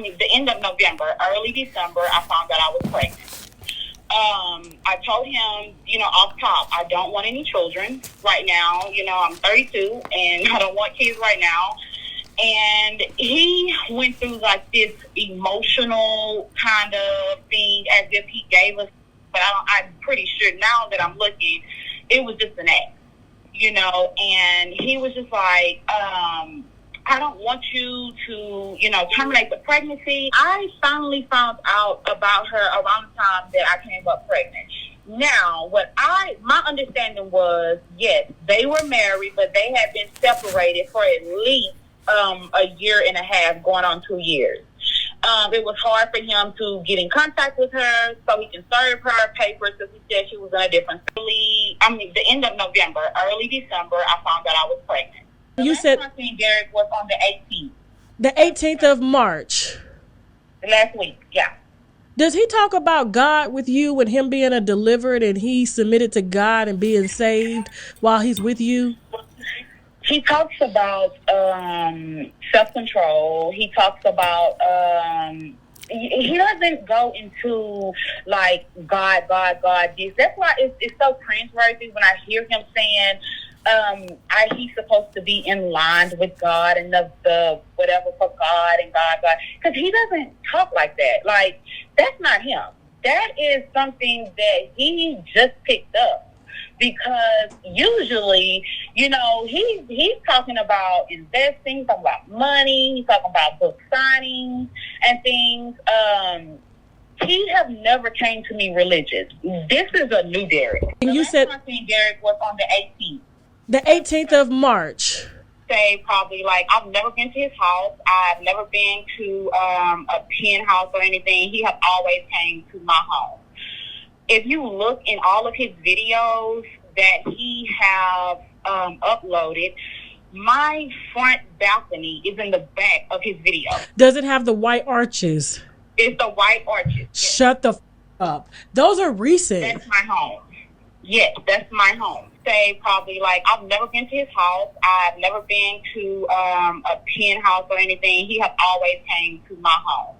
the end of November, early December, I found out I was pregnant. I told him, off top, I don't want any children right now. I'm 32 and I don't want kids right now. And he went through like this emotional kind of thing as if he gave us, but I'm pretty sure now that I'm looking, it was just an act, and he was just like, I don't want you to, terminate the pregnancy. I finally found out about her around the time that I came up pregnant. Now, my understanding was, yes, they were married, but they had been separated for at least a year and a half, going on 2 years. It was hard for him to get in contact with her so he can serve her papers because he said she was in a different city. The end of November, early December, I found out I was pregnant. You said I seen Derrick was on the 18th. The 18th of March. Last week, yeah. Does he talk about God with you and him being a delivered and he submitted to God and being saved while he's with you? He talks about self-control. He talks about, he doesn't go into like God, this. That's why it's so cringeworthy when I hear him saying, he's supposed to be in line with God and the whatever for God and God. Because he doesn't talk like that. Like, that's not him. That is something that he just picked up. Because usually, he's talking about investing, he's talking about money, he's talking about book signings and things. He have never came to me religious. This is a new Derrick. And you said I seen Derrick was on the 18th. The 18th of March. Say probably like I've never been to his house. I've never been to a penthouse or anything. He have always came to my home. If you look in all of his videos that he have uploaded, my front balcony is in the back of his video. Does it have the white arches? It's the white arches. Yes. Shut the up. Those are recent. That's my home. Yes, that's my home. Say probably like I've never been to his house. I've never been to a penthouse or anything. He have always came to my home.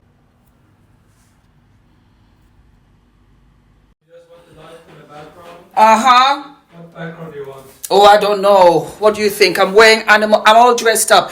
Uh-huh. What background do you want? Oh, I don't know. What do you think? I'm wearing animal. I'm all dressed up.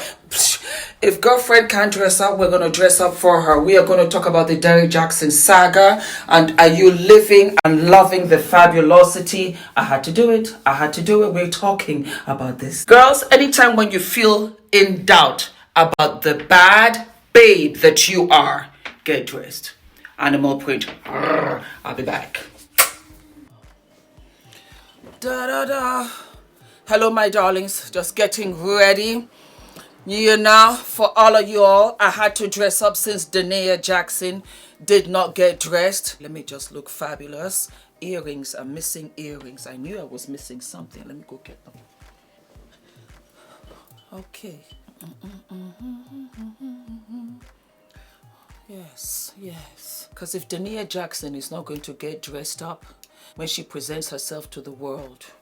If girlfriend can't dress up, we're going to dress up for her. We are going to talk about the Derrick Jaxn saga. And are you living and loving the fabulosity? I had to do it. We're talking about this. Girls, anytime when you feel in doubt about the bad babe that you are, get dressed. Animal print. I'll be back. Da da da. Hello, my darlings. Just getting ready. For all of y'all, I had to dress up since Dania Jaxn did not get dressed. Let me just look fabulous. Earrings. I'm missing earrings. I knew I was missing something. Let me go get them. Okay. Yes. Because if Dania Jaxn is not going to get dressed up when she presents herself to the world,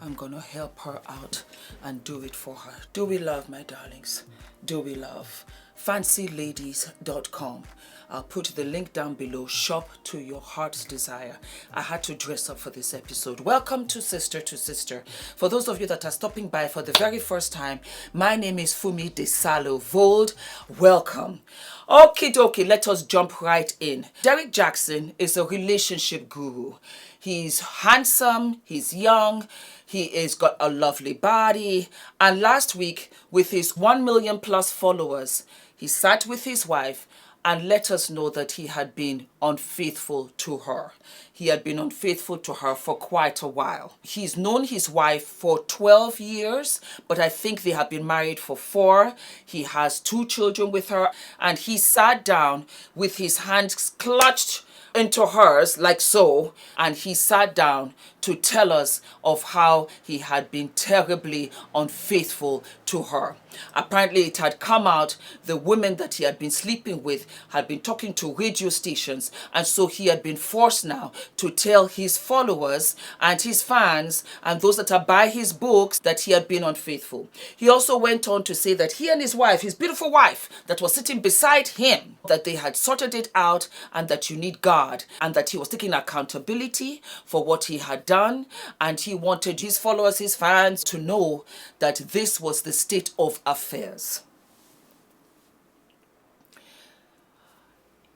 I'm gonna help her out and do it for her. Do we love, my darlings? Do we love? FancyLadies.com. I'll put the link down below. Shop to your heart's desire. I had to dress up for this episode. Welcome to Sister-2-Sister. For those of you that are stopping by for the very first time, my name is Fumidesaluvold. Welcome. Okie dokie, let us jump right in. Derrick Jaxn is a relationship guru. He's handsome, he's young, he has got a lovely body. And last week, with his 1 million plus followers, he sat with his wife and let us know that he had been unfaithful to her. He had been unfaithful to her for quite a while. He's known his wife for 12 years, but I think they have been married for 4. He has 2 children with her, and he sat down with his hands clutched into hers like so, and he sat down to tell us of how he had been terribly unfaithful to her. Apparently it had come out the women that he had been sleeping with had been talking to radio stations, and so he had been forced now to tell his followers and his fans and those that are by his books that he had been unfaithful. He also went on to say that he and his wife, his beautiful wife that was sitting beside him, that they had sorted it out and that you need God, and that he was taking accountability for what he had done, and he wanted his followers, his fans to know that this was the state of affairs.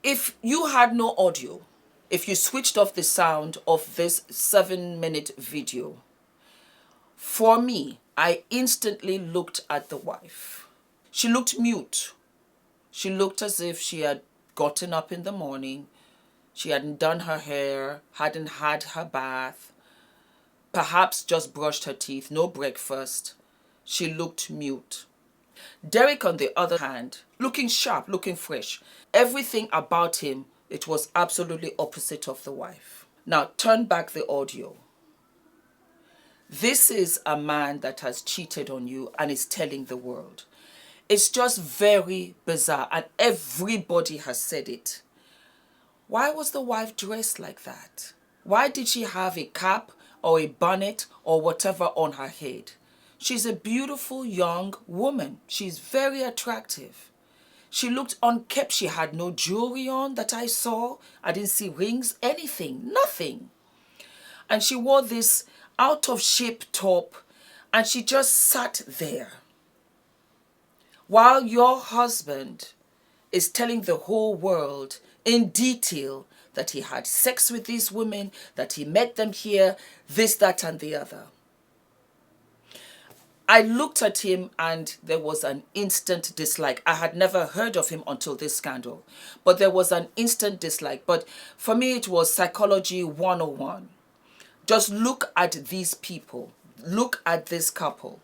If you had no audio, if you switched off the sound of this 7-minute video, for me, I instantly looked at the wife. She looked mute. She looked as if she had gotten up in the morning. She hadn't done her hair, hadn't had her bath, perhaps just brushed her teeth, no breakfast. She looked mute. Derrick, on the other hand, looking sharp, looking fresh. Everything about him, it was absolutely opposite of the wife. Now, turn back the audio. This is a man that has cheated on you and is telling the world. It's just very bizarre, and everybody has said it. Why was the wife dressed like that? Why did she have a cap or a bonnet or whatever on her head? She's a beautiful young woman. She's very attractive. She looked unkempt. She had no jewelry on that I saw. I didn't see rings, anything, nothing. And she wore this out of shape top, and she just sat there. While your husband is telling the whole world in detail that he had sex with these women, that he met them here, this, that, and the other. I looked at him and there was an instant dislike. I had never heard of him until this scandal, but there was an instant dislike. But for me, it was psychology 101. Just look at these people. Look at this couple.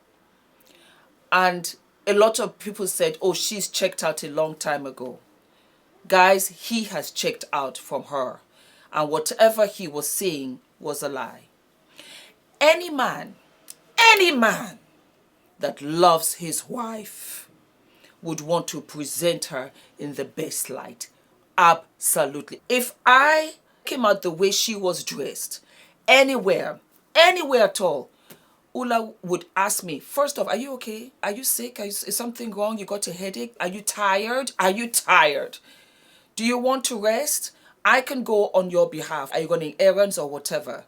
And a lot of people said, oh, she's checked out a long time ago. Guys, he has checked out from her. And whatever he was saying was a lie. Any man that loves his wife would want to present her in the best light. Absolutely. If I came out the way she was dressed, anywhere at all, Ula would ask me, first off, are you okay? Are you sick? Is something wrong? You got a headache? Are you tired? Are you tired? Do you want to rest? I can go on your behalf. Are you going errands or whatever?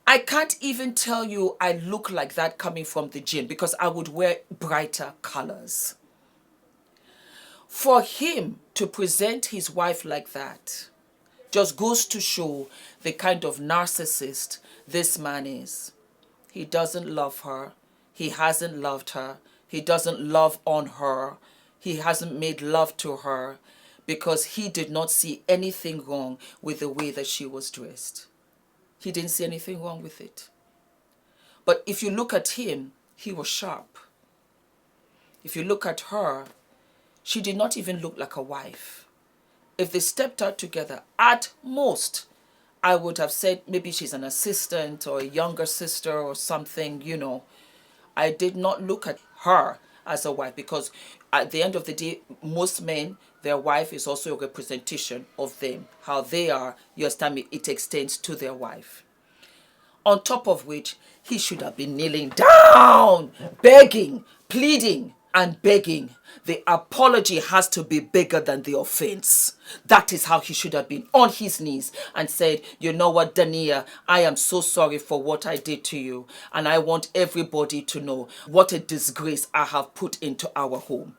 I can't even tell you I look like that coming from the gym because I would wear brighter colors. For him to present his wife like that just goes to show the kind of narcissist this man is. He doesn't love her. He hasn't loved her. He doesn't love on her. He hasn't made love to her because he did not see anything wrong with the way that she was dressed. He didn't see anything wrong with it. But if you look at him, he was sharp. If you look at her, she did not even look like a wife. If they stepped out together, at most, I would have said maybe she's an assistant or a younger sister or something, you know. I did not look at her as a wife because at the end of the day, most men, their wife is also a representation of them. How they are, you understand me, it extends to their wife. On top of which, he should have been kneeling down, begging, pleading, and begging. The apology has to be bigger than the offense. That is how he should have been, on his knees, and said, you know what, Dania, I am so sorry for what I did to you, and I want everybody to know what a disgrace I have put into our home.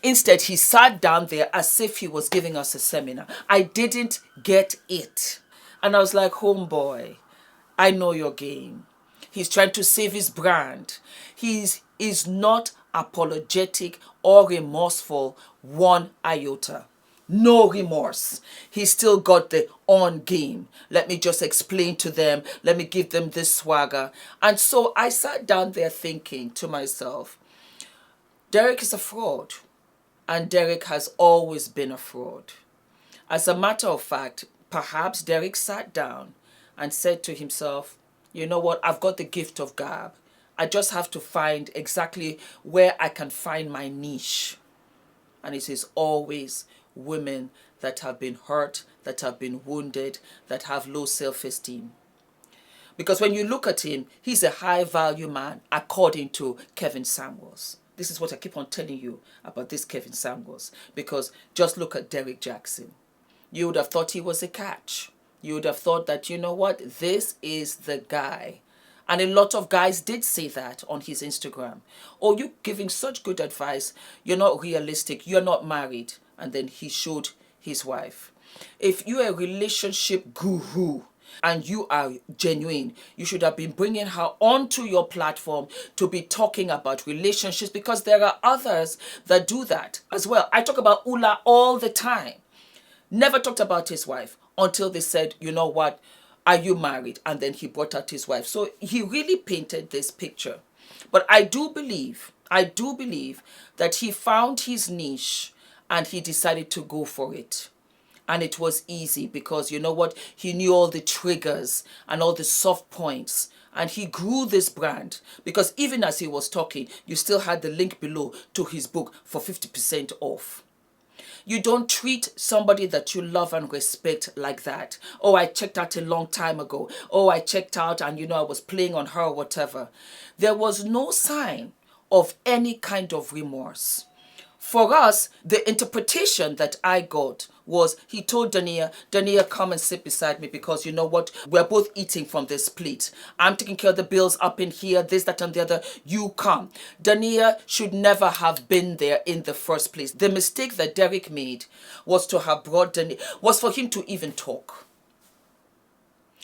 Instead, he sat down there as if he was giving us a seminar. I didn't get it. And I was like, homeboy, I know your game. He's trying to save his brand. He is not apologetic or remorseful one iota. No remorse. He still got the on game. Let me just explain to them. Let me give them this swagger. And so I sat down there thinking to myself, Derrick is a fraud. And Derrick has always been a fraud. As a matter of fact, perhaps Derrick sat down and said to himself, you know what, I've got the gift of gab. I just have to find exactly where I can find my niche. And it is always women that have been hurt, that have been wounded, that have low self-esteem. Because when you look at him, he's a high-value man, according to Kevin Samuels. This is what I keep on telling you about this Kevin Samuels. Because just look at Derrick Jaxn. You would have thought he was a catch. You would have thought that, you know what, this is the guy. And a lot of guys did say that on his Instagram. Oh, you're giving such good advice. You're not realistic. You're not married. And then he showed his wife. If you're a relationship guru and you are genuine, you should have been bringing her onto your platform to be talking about relationships, because there are others that do that as well. I talk about Ula all the time. Never talked about his wife until they said, you know what, are you married? And then he brought out his wife. So he really painted this picture. But I do believe that he found his niche and he decided to go for it. And it was easy because, you know what, he knew all the triggers and all the soft points. And he grew this brand because even as he was talking, you still had the link below to his book for 50% off. You don't treat somebody that you love and respect like that. Oh, I checked out a long time ago. Oh, I checked out and, you know, I was playing on her or whatever. There was no sign of any kind of remorse. For us, the interpretation that I got was he told Dania, Dania, come and sit beside me because you know what? We're both eating from this plate. I'm taking care of the bills up in here, this, that, and the other. You come. Dania should never have been there in the first place. The mistake that Derrick made was to have brought Dania, was for him to even talk.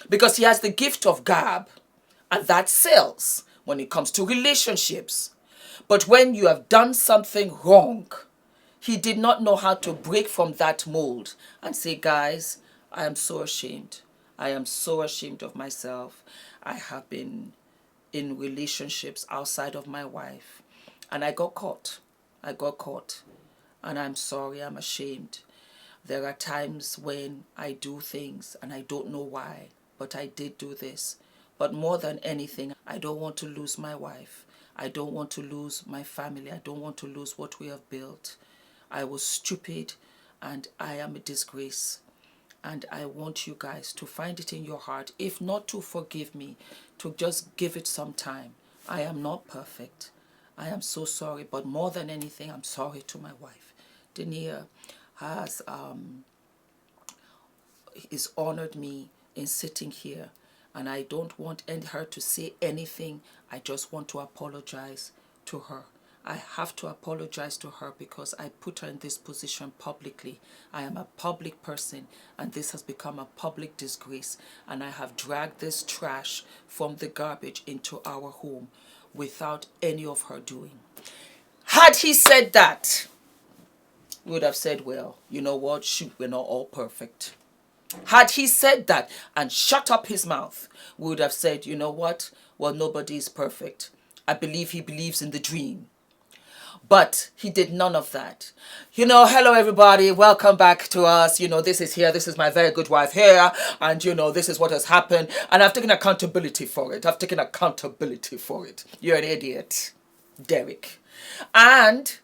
Because he has the gift of gab, and that sells when it comes to relationships. But when you have done something wrong, he did not know how to break from that mold and say, guys, I am so ashamed. I am so ashamed of myself. I have been in relationships outside of my wife. And I got caught. I got caught. And I'm sorry, I'm ashamed. There are times when I do things and I don't know why, but I did do this. But more than anything, I don't want to lose my wife. I don't want to lose my family. I don't want to lose what we have built. I was stupid and I am a disgrace. And I want you guys to find it in your heart, if not to forgive me, to just give it some time. I am not perfect. I am so sorry. But more than anything, I'm sorry to my wife. Dania has honored me in sitting here. And I don't want her to say anything. I just want to apologize to her. I have to apologize to her because I put her in this position publicly. I am a public person and this has become a public disgrace. And I have dragged this trash from the garbage into our home without any of her doing. Had he said that, we would have said, well, you know what? Shoot, we're not all perfect. Had he said that and shut up his mouth, we would have said, you know what? Well, nobody is perfect. I believe he believes in the dream. But he did none of that. You know, hello everybody, welcome back to us. You know, this is my very good wife here. And you know, this is what has happened. And I've taken accountability for it. I've taken accountability for it. You're an idiot, Derrick. And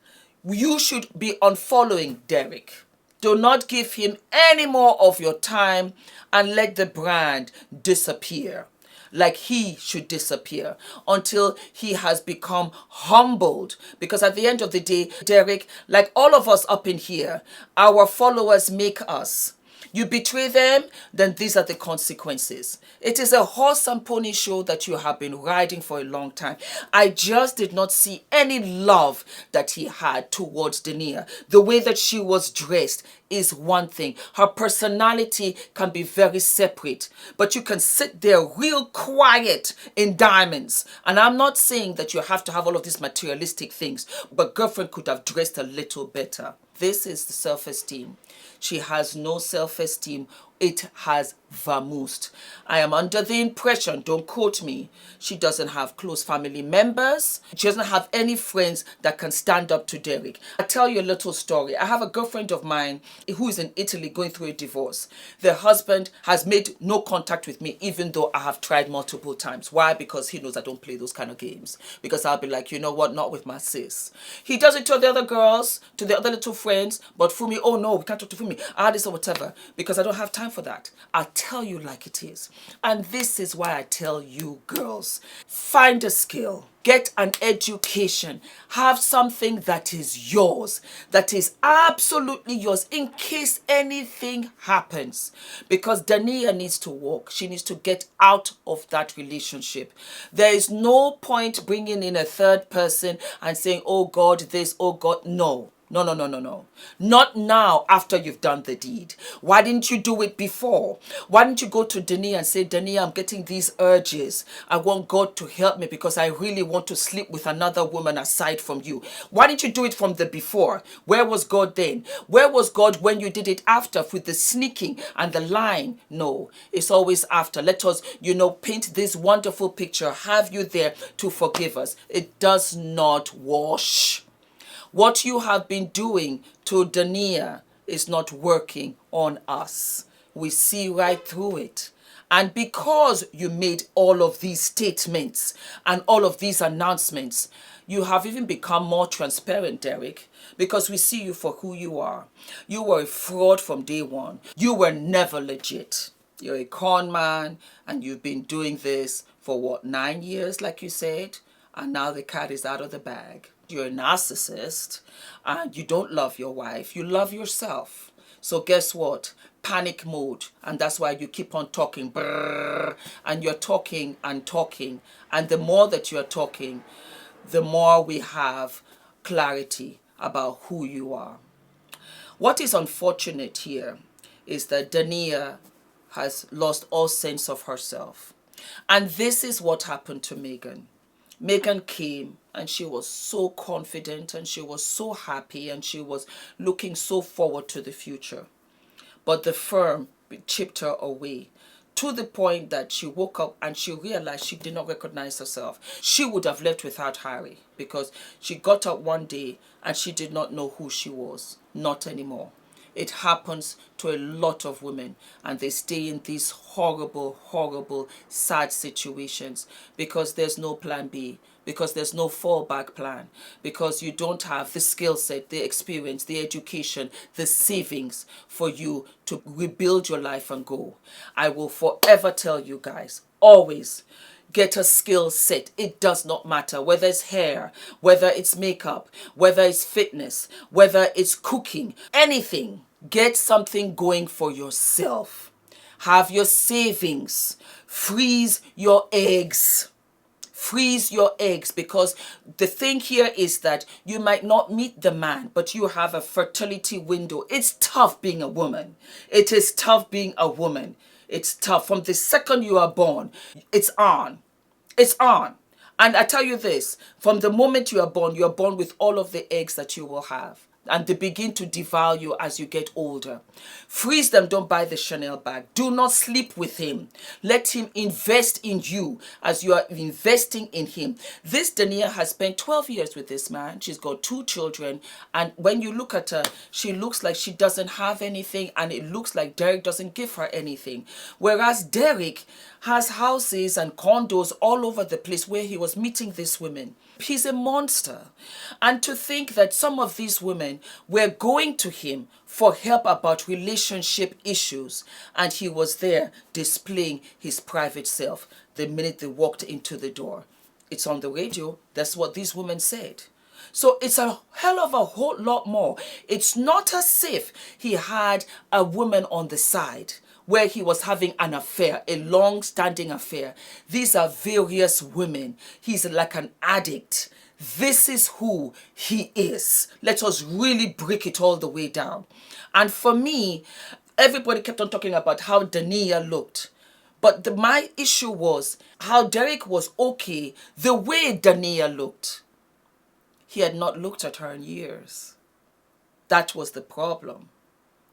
you should be unfollowing Derrick. Do not give him any more of your time and let the brand disappear. Like he should disappear until he has become humbled. Because at the end of the day, Derrick, like all of us up in here, our followers make us. You betray them, then these are the consequences. It is a horse and pony show that you have been riding for a long time. I just did not see any love that he had towards Dania. The way that she was dressed is one thing. Her personality can be very separate. But you can sit there real quiet in diamonds. And I'm not saying that you have to have all of these materialistic things. But girlfriend could have dressed a little better. This is the self-esteem. She has no self-esteem it has vamoosed. I am under the impression, don't quote me, she doesn't have close family members. She doesn't have any friends that can stand up to Derrick. I'll tell you a little story. I have a girlfriend of mine who is in Italy going through a divorce. The husband has made no contact with me, even though I have tried multiple times. Why? Because he knows I don't play those kind of games. Because I'll be like, you know what, not with my sis. He does it to the other girls, to the other little friends, but Fumi, oh no, we can't talk to Fumi, this or whatever, because I don't have time for that. I'll tell you like it is. And this is why I tell you girls, find a skill, get an education, have something that is yours, that is absolutely yours in case anything happens. Because Dania needs to walk. She needs to get out of that relationship. There is no point bringing in a third person and saying, oh God, this, oh God, no. No, no, no, no, no. Not now after you've done the deed. Why didn't you do it before? Why didn't you go to Dania and say, Dania, I'm getting these urges. I want God to help me because I really want to sleep with another woman aside from you. Why didn't you do it from the before? Where was God then? Where was God when you did it after with the sneaking and the lying? No, it's always after. Let us, paint this wonderful picture. Have you there to forgive us? It does not wash. What you have been doing to Dania is not working on us. We see right through it. And because you made all of these statements and all of these announcements, you have even become more transparent, Derrick, because we see you for who you are. You were a fraud from day one. You were never legit. You're a con man, and you've been doing this for 9 years, like you said? And now the cat is out of the bag. You're a narcissist and you don't love your wife. You love yourself. So guess what? Panic mode. And that's why you keep on talking. Brrr, and you're talking and talking. And the more that you're talking, the more we have clarity about who you are. What is unfortunate here is that Dania has lost all sense of herself. And this is what happened to Megan. Megan came and she was so confident and she was so happy and she was looking so forward to the future. But the firm chipped her away to the point that she woke up and she realized she did not recognize herself. She would have left without Harry because she got up one day and she did not know who she was. Not anymore. It happens to a lot of women and they stay in these horrible, horrible, sad situations because there's no plan B, because there's no fallback plan, because you don't have the skill set, the experience, the education, the savings for you to rebuild your life and go. I will forever tell you guys, always get a skill set. It does not matter whether it's hair, whether it's makeup, whether it's fitness, whether it's cooking, anything. Get something going for yourself. Have your savings. Freeze your eggs. Freeze your eggs, because the thing here is that you might not meet the man, but you have a fertility window. It's tough being a woman. It is tough being a woman. It's tough. From the second you are born, it's on. It's on. And I tell you this, from the moment you are born with all of the eggs that you will have. And they begin to devalue as you get older. Freeze them, don't buy the Chanel bag. Do not sleep with him. Let him invest in you as you are investing in him. This Dania has spent 12 years with this man. She's got 2 children. And when you look at her, she looks like she doesn't have anything. And it looks like Derrick doesn't give her anything. Whereas Derrick has houses and condos all over the place where he was meeting these women. He's a monster. And to think that some of these women were going to him for help about relationship issues, and he was there displaying his private self the minute they walked into the door. It's on the radio. That's what these women said. So it's a hell of a whole lot more. It's not as if he had a woman on the side where he was having an affair, a long-standing affair. These are various women. He's like an addict. This is who he is. Let us really break it all the way down. And for me, everybody kept on talking about how Dania looked. But my issue was how Derrick was okay the way Dania looked. He had not looked at her in years. That was the problem.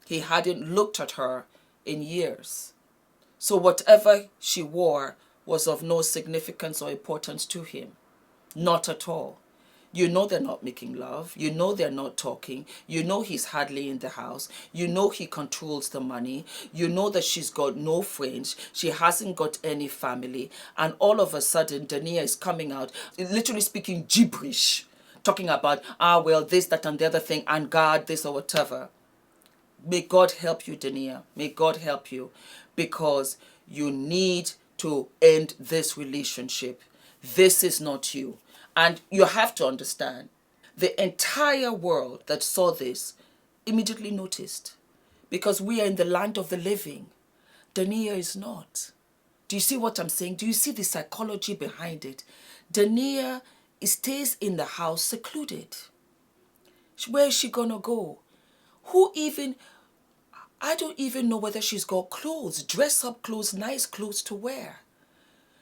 He hadn't looked at her in years. So whatever she wore was of no significance or importance to him. Not at all. You know they're not making love. You know they're not talking. You know he's hardly in the house. You know he controls the money. You know that she's got no friends. She hasn't got any family. And all of a sudden, Dania is coming out, literally speaking gibberish, talking about, well, this, that, and the other thing, and God, this or whatever. May God help you, Dania. May God help you, because you need to end this relationship. This is not you. And you have to understand, the entire world that saw this immediately noticed, because we are in the land of the living. Dania is not. Do you see what I'm saying? Do you see the psychology behind it? Dania stays in the house secluded. Where is she gonna go? I don't even know whether she's got clothes, dress up clothes, nice clothes to wear.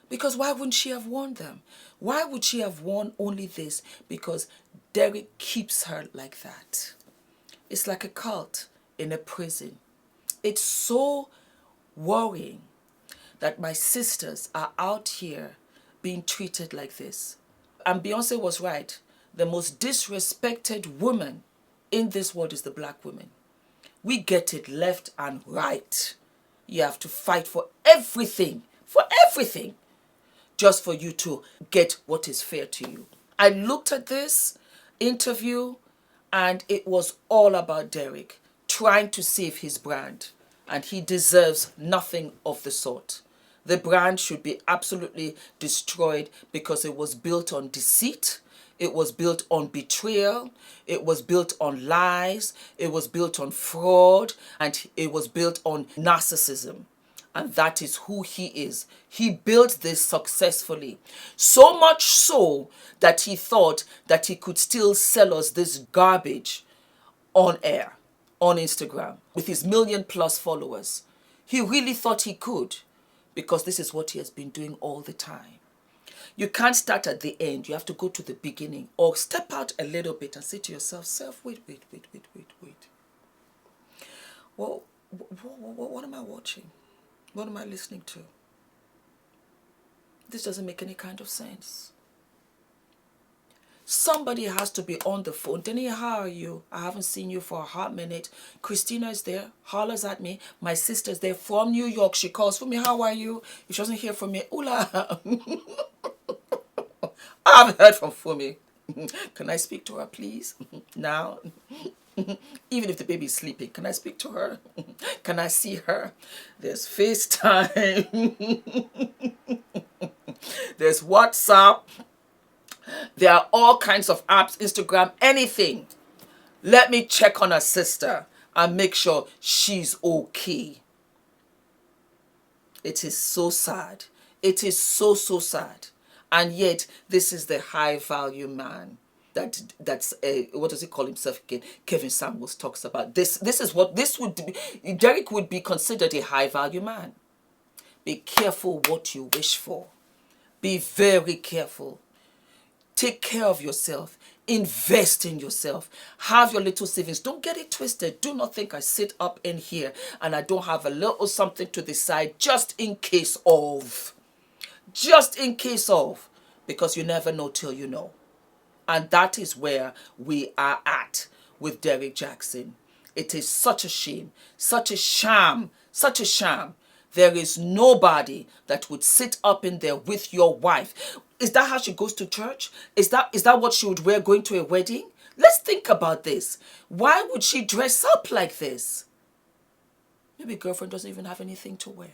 Because why wouldn't she have worn them? Why would she have worn only this? Because Derrick keeps her like that. It's like a cult in a prison. It's so worrying that my sisters are out here being treated like this. And Beyonce was right. The most disrespected woman in this world is the black woman. We get it left and right. You have to fight for everything, just for you to get what is fair to you. I looked at this interview and it was all about Derrick trying to save his brand, and he deserves nothing of the sort. The brand should be absolutely destroyed because it was built on deceit. It was built on betrayal. It was built on lies. It was built on fraud. And it was built on narcissism. And that is who he is. He built this successfully. So much so that he thought that he could still sell us this garbage on air, on Instagram, with his 1 million+ followers. He really thought he could, because this is what he has been doing all the time. You can't start at the end. You have to go to the beginning, or step out a little bit and say to yourself, wait. Well, what am I watching? What am I listening to? This doesn't make any kind of sense. Somebody has to be on the phone. Dania, how are you? I haven't seen you for a hot minute. Christina is there, hollers at me. My sister's there from New York. She calls for me. How are you? If she doesn't hear from me, Ula. I haven't heard from Fumi. Can I speak to her, please? Now? Even if the baby is sleeping, can I speak to her? Can I see her? There's FaceTime. There's WhatsApp. There are all kinds of apps, Instagram, anything. Let me check on her sister and make sure she's okay. It is so sad. It is so sad. And yet, this is the high-value man that's what does he call himself again? Kevin Samuels talks about. This is what this would be. Derrick would be considered a high-value man. Be careful what you wish for. Be very careful. Take care of yourself. Invest in yourself. Have your little savings. Don't get it twisted. Do not think I sit up in here and I don't have a little something to the side just in case of. Just in case of. Because you never know till you know. And that is where we are at with Derrick Jaxn. It is such a shame. Such a sham. Such a sham. There is nobody that would sit up in there with your wife. Is that how she goes to church? Is that what she would wear going to a wedding? Let's think about this. Why would she dress up like this? Maybe girlfriend doesn't even have anything to wear.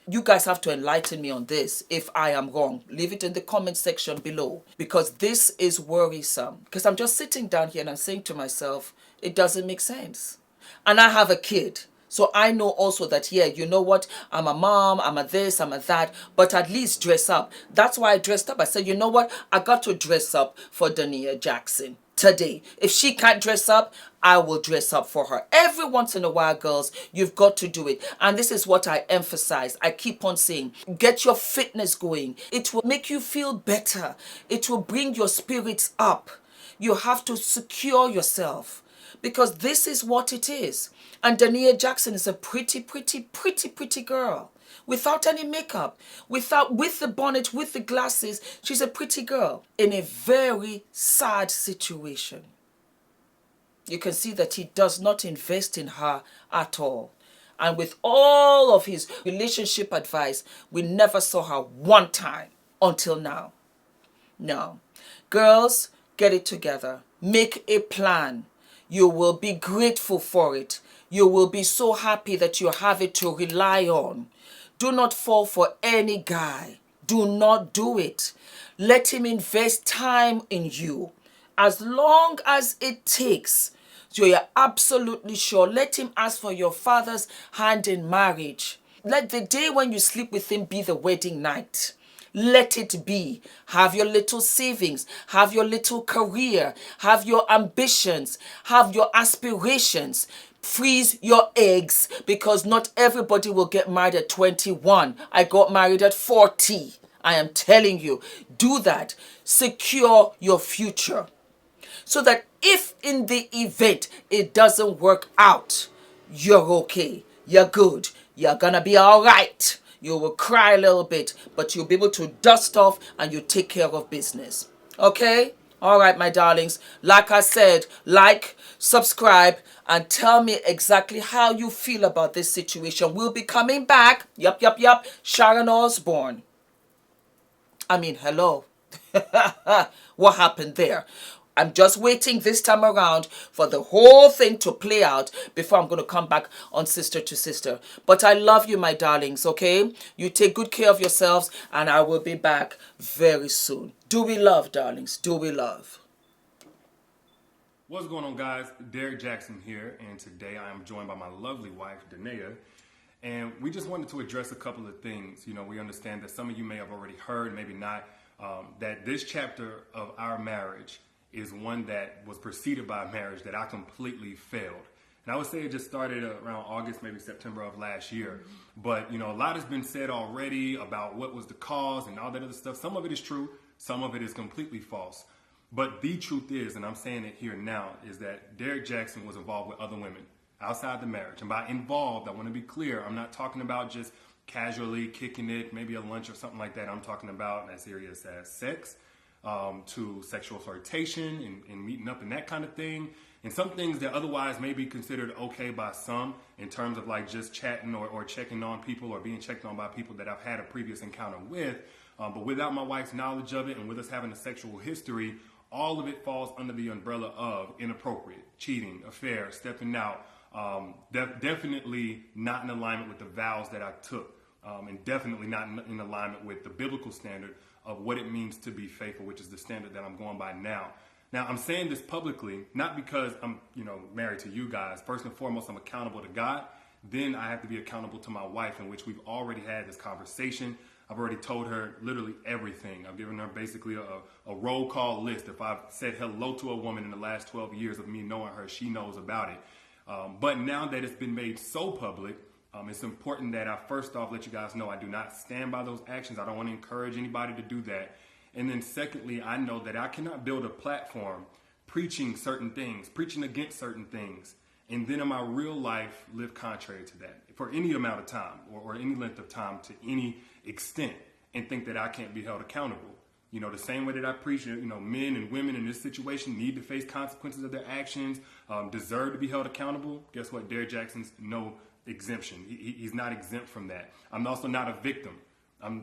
You guys have to enlighten me on this if I am wrong. Leave it in the comment section below, because this is worrisome. Because I'm just sitting down here and I'm saying to myself, it doesn't make sense. And I have a kid. So I know also that, yeah, you know what? I'm a mom, I'm a this, I'm a that, but at least dress up. That's why I dressed up. I said, you know what? I got to dress up for Dania Jaxn today. If she can't dress up, I will dress up for her. Every once in a while, girls, you've got to do it. And this is what I emphasize. I keep on saying, get your fitness going. It will make you feel better. It will bring your spirits up. You have to secure yourself. because this is what it is. And Dania Jaxn is a pretty girl. Without any makeup, with the bonnet, with the glasses, she's a pretty girl in a very sad situation. You can see that he does not invest in her at all. And with all of his relationship advice, we never saw her one time until now. No. Girls, get it together. Make a plan. You will be grateful for it. You will be so happy that you have it to rely on. Do not fall for any guy. Do not do it. Let him invest time in you. As long as it takes. So you're absolutely sure. Let him ask for your father's hand in marriage. Let the day when you sleep with him be the wedding night. Let it be. Have your little savings. Have your little career. Have your ambitions. Have your aspirations. Freeze your eggs, because not everybody will get married at 21. I got married at 40. I am telling you, do that. Secure your future. So that if in the event it doesn't work out, you're okay. You're good. You're gonna be all right. You will cry a little bit, but you'll be able to dust off and you take care of business. Okay? All right, my darlings. Like I said, like, subscribe, and tell me exactly how you feel about this situation. We'll be coming back. Yup. Sharon Osbourne. I mean, hello. What happened there? I'm just waiting this time around for the whole thing to play out before I'm going to come back on Sister to Sister. But I love you, my darlings, okay? You take good care of yourselves, and I will be back very soon. Do we love, darlings? Do we love? What's going on, guys? Derrick Jaxn here, and today I am joined by my lovely wife, Dania. And we just wanted to address a couple of things. You know, we understand that some of you may have already heard, maybe not, that this chapter of our marriage is one that was preceded by a marriage that I completely failed. And I would say it just started around August, maybe September of last year. But, you know, a lot has been said already about what was the cause and all that other stuff. Some of it is true. Some of it is completely false. But the truth is, and I'm saying it here now, is that Derrick Jaxn was involved with other women outside the marriage. And by involved, I want to be clear, I'm not talking about just casually kicking it, maybe a lunch or something like that. I'm talking about as serious as sex, to sexual flirtation and meeting up and that kind of thing. And some things that otherwise may be considered okay by some in terms of like just chatting or checking on people or being checked on by people that I've had a previous encounter with. But without my wife's knowledge of it and with us having a sexual history, all of it falls under the umbrella of inappropriate, cheating, affair, stepping out, definitely not in alignment with the vows that I took, and definitely not in alignment with the biblical standard of what it means to be faithful, which is the standard that I'm going by now. Now, I'm saying this publicly, not because I'm, married to you guys. First and foremost, I'm accountable to God. Then I have to be accountable to my wife, in which we've already had this conversation. I've already told her literally everything. I've given her basically a roll call list. If I've said hello to a woman in the last 12 years of me knowing her, she knows about it. But now that it's been made so public, it's important that I first off let you guys know I do not stand by those actions. I don't want to encourage anybody to do that. And then secondly, I know that I cannot build a platform preaching certain things, preaching against certain things, and then in my real life live contrary to that for any amount of time or any length of time to any extent and think that I can't be held accountable. The same way that I preach, men and women in this situation need to face consequences of their actions, deserve to be held accountable. Guess what? Derrick Jaxn's no exemption. He's not exempt from that. I'm also not a victim.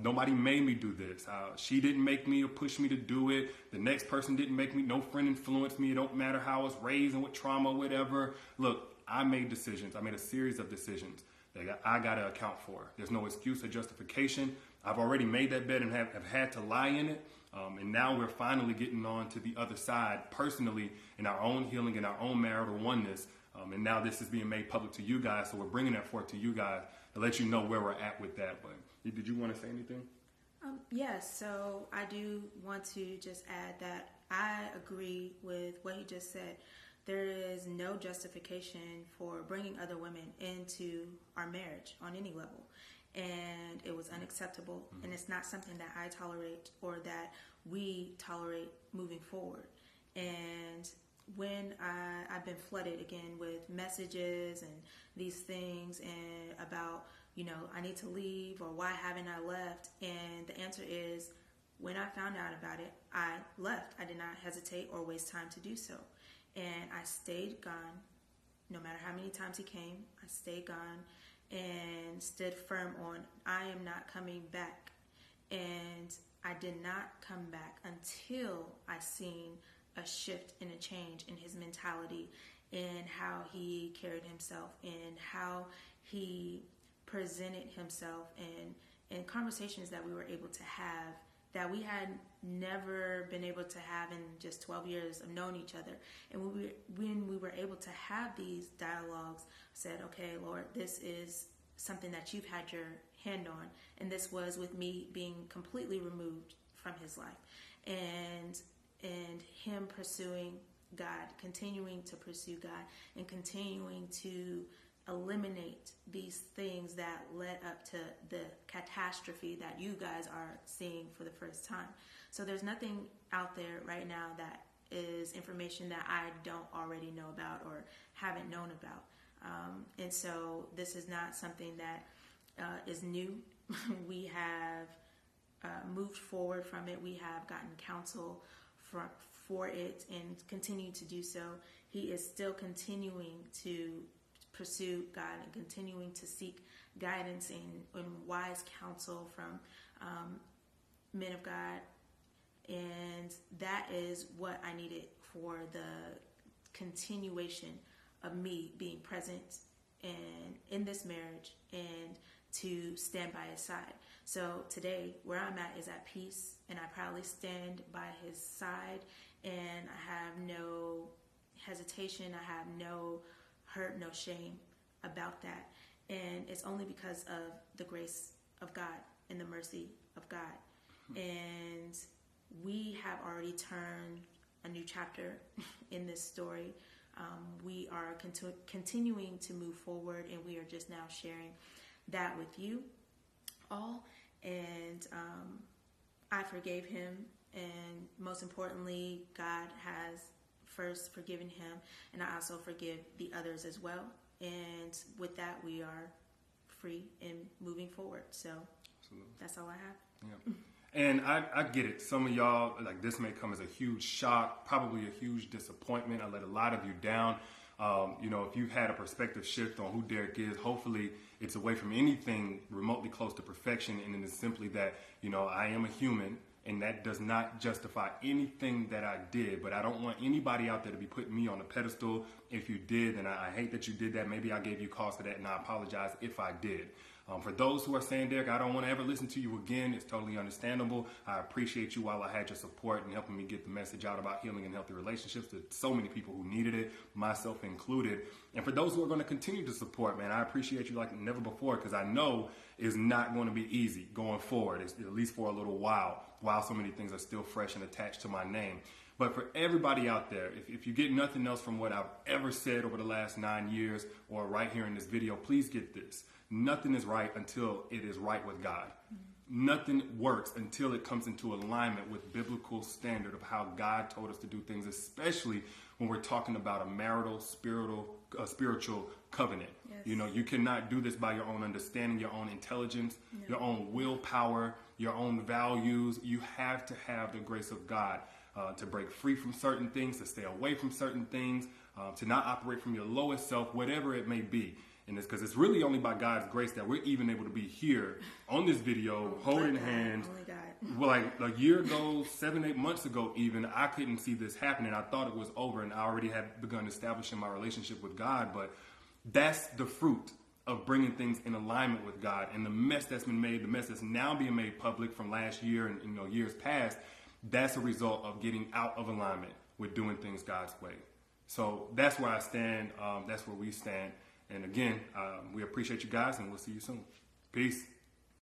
Nobody made me do this. She didn't make me or push me to do it. The next person didn't make me. No friend influenced me. It don't matter how I was raised and what trauma, whatever. Look, I made decisions. I made a series of decisions that I got to account for. There's no excuse or justification. I've already made that bet and have had to lie in it. And now we're finally getting on to the other side personally in our own healing and our own marital oneness. And now this is being made public to you guys. So we're bringing that forth to you guys to let you know where we're at with that. But did you want to say anything? Yes. So I do want to just add that I agree with what he just said. There is no justification for bringing other women into our marriage on any level. And it was unacceptable. Mm-hmm. And it's not something that I tolerate or that we tolerate moving forward. And when I've been flooded again with messages and these things and about, I need to leave or why haven't I left? And the answer is, when I found out about it, I left. I did not hesitate or waste time to do so. And I stayed gone. No matter how many times he came, I stayed gone and stood firm on, I am not coming back. And I did not come back until I seen a shift and a change in his mentality and how he carried himself and how he presented himself and conversations that we were able to have that we had never been able to have in just 12 years of knowing each other. And when we were able to have these dialogues, said, okay, Lord, this is something that you've had your hand on. And this was with me being completely removed from his life. And him pursuing God, continuing to pursue God, and continuing to eliminate these things that led up to the catastrophe that you guys are seeing for the first time. So there's nothing out there right now that is information that I don't already know about or haven't known about. And so this is not something that is new. We have moved forward from it. We have gotten counsel for it and continue to do so. He is still continuing to pursue God and continuing to seek guidance and wise counsel from men of God. And that is what I needed for the continuation of me being present and in this marriage and to stand by his side. So today, where I'm at is at peace, and I proudly stand by his side, and I have no hesitation, I have no hurt, no shame about that. And it's only because of the grace of God and the mercy of God. And we have already turned a new chapter in this story. We are continuing to move forward, and we are just now sharing that with you all. And I forgave him, and most importantly, God has first forgiven him, and I also forgive the others as well. And with that, we are free and moving forward. So absolutely, that's all I have. Yeah. And I get it. Some of y'all, like, this may come as a huge shock, probably a huge disappointment. I let a lot of you down. If you've had a perspective shift on who Derrick is, hopefully it's away from anything remotely close to perfection. And it is simply that, I am a human, and that does not justify anything that I did. But I don't want anybody out there to be putting me on a pedestal. If you did, then I hate that you did that. Maybe I gave you cause for that, and I apologize if I did. For those who are saying, Derrick, I don't want to ever listen to you again, it's totally understandable. I appreciate you while I had your support and helping me get the message out about healing and healthy relationships to so many people who needed it, myself included. And for those who are going to continue to support, man, I appreciate you like never before, because I know it's not going to be easy going forward, at least for a little while so many things are still fresh and attached to my name. But for everybody out there, if you get nothing else from what I've ever said over the last 9 years or right here in this video, please get this. Nothing is right until it is right with God. Mm-hmm. Nothing works until it comes into alignment with biblical standard of how God told us to do things, especially when we're talking about a marital, spiritual covenant. Yes. You cannot do this by your own understanding, your own intelligence, your own willpower, your own values. You have to have the grace of God to break free from certain things, to stay away from certain things, to not operate from your lowest self, whatever it may be. And it's because it's really only by God's grace that we're even able to be here on this video, holding hands. Well, like a year ago, 7-8 months ago even, I couldn't see this happening. I thought it was over, and I already had begun establishing my relationship with God. But that's the fruit of bringing things in alignment with God. And the mess that's been made, the mess that's now being made public from last year and years past, that's a result of getting out of alignment with doing things God's way. So that's where I stand. That's where we stand. And again, we appreciate you guys, and we'll see you soon. Peace.